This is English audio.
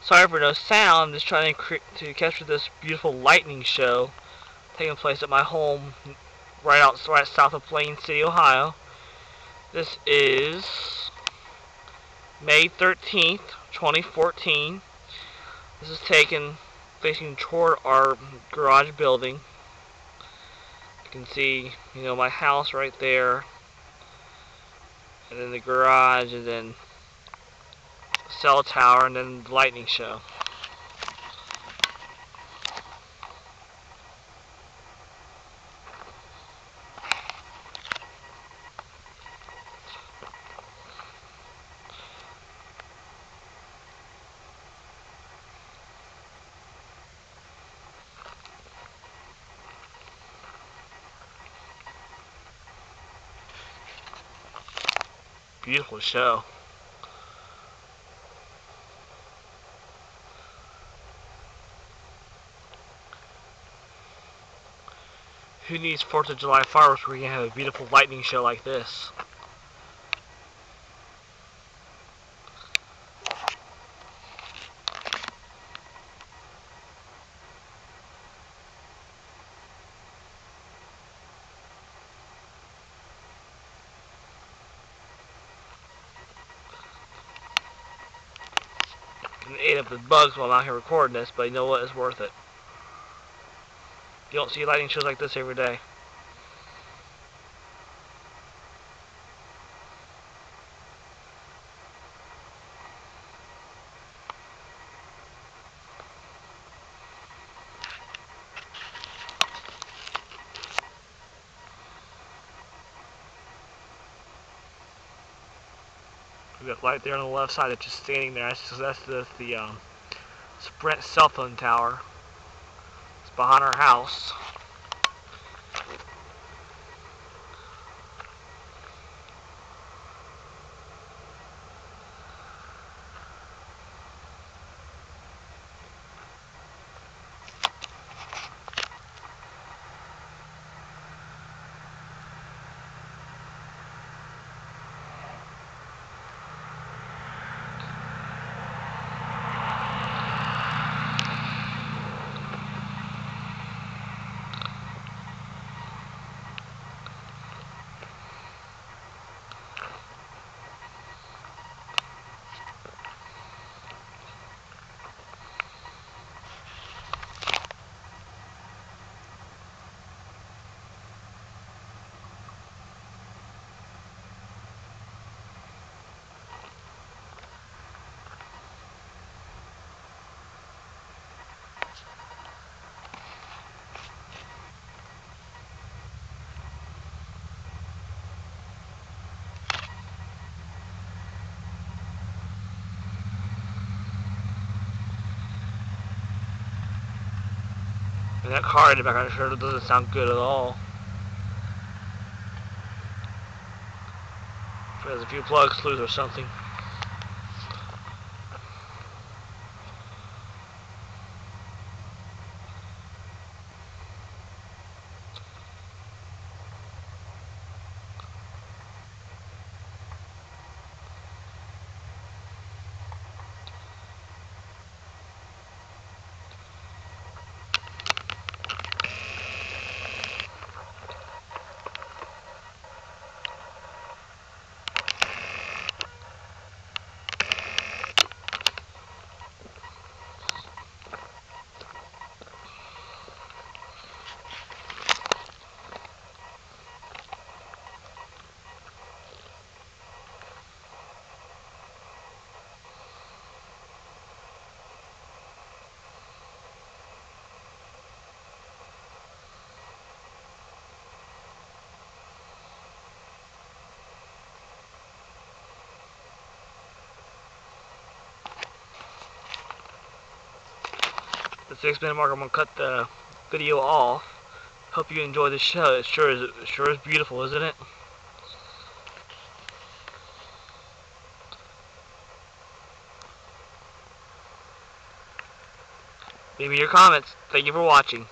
Sorry for no sound. I'm just trying to capture this beautiful lightning show taking place at my home right south of Plain City, Ohio. This is May 13th, 2014. This is taken facing toward our garage building. You can see, my house right there, and then the garage, and then the cell tower, and then the lightning show. Beautiful show. Who needs 4th of July fireworks where you can have a beautiful lightning show like this? And ate up the bugs while I'm out here recording this, but you know what? It's worth it. You don't see lightning shows like this every day. We got light there on the left side that's just standing there. That's the Sprint cell phone tower. It's behind our house. And that car in the background sure doesn't sound good at all. There's a few plugs loose or something. The 6-minute mark, I'm gonna cut the video off. Hope you enjoy the show. It sure is beautiful, isn't it? Leave me your comments. Thank you for watching.